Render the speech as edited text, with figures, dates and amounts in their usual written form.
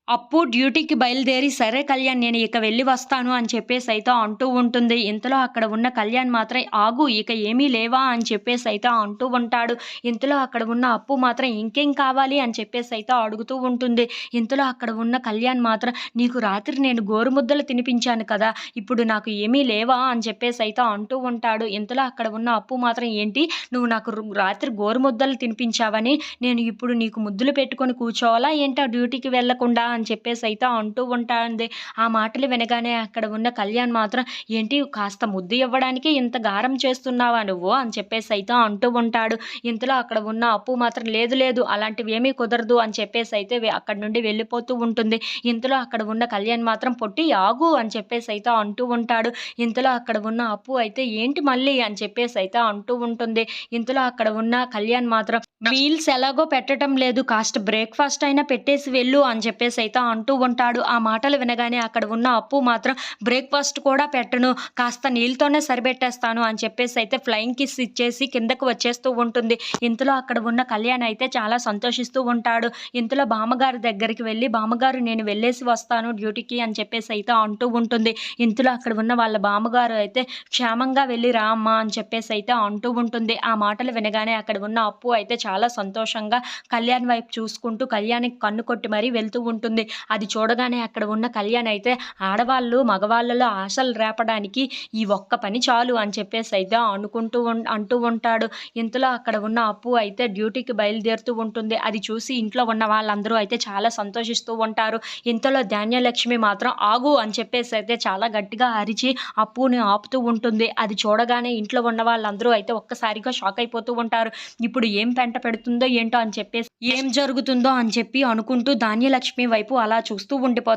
అప్పు డ్యూటీకి బయలుదేరి, "సరే కళ్యాణ్ నేను ఇక వెళ్ళి వస్తాను" అని చెప్పేసైతే అంటూ ఉంటుంది. ఇంతలో అక్కడ ఉన్న కళ్యాణ్ మాత్రం, "ఆగు ఇక ఏమీ లేవా?" అని చెప్పేసైతే అంటూ ఉంటాడు. ఇంతలో అక్కడ ఉన్న అప్పు మాత్రం, "ఇంకేం కావాలి?" అని చెప్పేసైతే అడుగుతూ ఉంటుంది. ఇంతలో అక్కడ ఉన్న కళ్యాణ్ మాత్రం, "నీకు రాత్రి నేను గోరుముద్దలు తినిపించాను కదా! ఇప్పుడు నాకు ఏమీ లేవా?" అని చెప్పేసైతే అంటూ ఉంటాడు. ఇంతలో అక్కడ ఉన్న అప్పు మాత్రం, "ఏంటి నువ్వు నాకు రాత్రి గోరుముద్దలు తినిపించావని నేను ఇప్పుడు నీకు ముద్దులు పెట్టుకొని కూర్చోవాలా ఏంటా డ్యూటీకి వెళ్ళకుండా?" అని చెప్పేసైతే అంటూ ఉంటాంది. ఆ మాటలు వినగానే అక్కడ ఉన్న కళ్యాణ్ మాత్రం, "ఏంటి కాస్త ముద్దు ఇవ్వడానికి ఇంత గారం చేస్తున్నావా నువ్వు?" అని చెప్పేసైతే అంటూ ఉంటాడు. ఇంతలో అక్కడ ఉన్న అప్పు మాత్రం, "లేదు లేదు అలాంటివేమీ కుదరదు" అని చెప్పేసైతే అక్కడి నుండి వెళ్ళిపోతూ ఉంటుంది. ఇంతలో అక్కడ ఉన్న కళ్యాణ్ మాత్రం, "పొట్టి ఆగు" అని చెప్పేసైతే అంటూ ఉంటాడు. ఇంతలో అక్కడ ఉన్న అప్పు అయితే, "ఏంటి మళ్ళీ?" అని చెప్పేసైతే అంటూ ఉంటుంది. ఇంతలో అక్కడ ఉన్న కళ్యాణ్ మాత్రం, "మీల్స్ ఎలాగో పెట్టటం లేదు, కాస్త బ్రేక్‌ఫాస్ట్ అయినా పెట్టేసి వెళ్ళు" అని చెప్పేసైతే అంటూ ఉంటాడు. ఆ మాటలు వినగానే అక్కడ ఉన్న అప్పు మాత్రం, "బ్రేక్‌ఫాస్ట్ కూడా పెట్టను, కాస్త నీళ్ళతోనే సరిపెట్టేస్తాను" అని చెప్పేసైతే ఫ్లయింగ్ కిస్ ఇచ్చేసి కిందకు వచ్చేస్తూ ఉంటుంది. ఇంతలో అక్కడ ఉన్న కళ్యాణ్ అయితే చాలా సంతోషిస్తూ ఉంటాడు. ఇంతలో బామ్మగారి దగ్గరికి వెళ్ళి, "బామ్మగారు నేను వెళ్ళేసి వస్తాను డ్యూటీకి" అని చెప్పేసైతే అంటూ ఉంటుంది. ఇంతలో అక్కడ ఉన్న వాళ్ళ బామ్మగారు అయితే, "క్షేమంగా వెళ్ళి రా అమ్మా" అని చెప్పేసైతే అంటూ ఉంటుంది. ఆ మాటలు వినగానే అక్కడ ఉన్న అప్పు అయితే చాలా సంతోషంగా కళ్యాణ్ వైపు చూసుకుంటూ కళ్యాణ్‌కి కన్ను కొట్టి మరీ వెళ్తూ ఉంటుంది. అది చూడగానే అక్కడ ఉన్న కళ్యాణ్ అయితే, ఆడవాళ్ళు మగవాళ్ళలో ఆశలు రేపడానికి ఈ ఒక్క పని చాలు అని చెప్పేసైతే అంటూ ఉంటాడు. ఇంతలో అక్కడ ఉన్న అప్పు అయితే డ్యూటీకి బయలుదేరుతూ ఉంటుంది. అది చూసి ఇంట్లో ఉన్న వాళ్ళందరూ అయితే చాలా సంతోషిస్తూ ఉంటారు. ఇంతలో ధాన్యలక్ష్మి మాత్రం, "ఆగు" అని చెప్పేసైతే చాలా గట్టిగా అరిచి అప్పుని ఆపుతూ ఉంటుంది. అది చూడగానే ఇంట్లో ఉన్న వాళ్ళందరూ అయితే ఒక్కసారిగా షాక్ అయిపోతూ ఉంటారు. ఇప్పుడు ఏం పెంట పెడుతుందో ఏంటో అని చెప్పేసి, ఏం జరుగుతుందో అని చెప్పి అనుకుంటూ ధాన్యలక్ష్మి వైపు అలా చూస్తూ ఉండిపోతారు.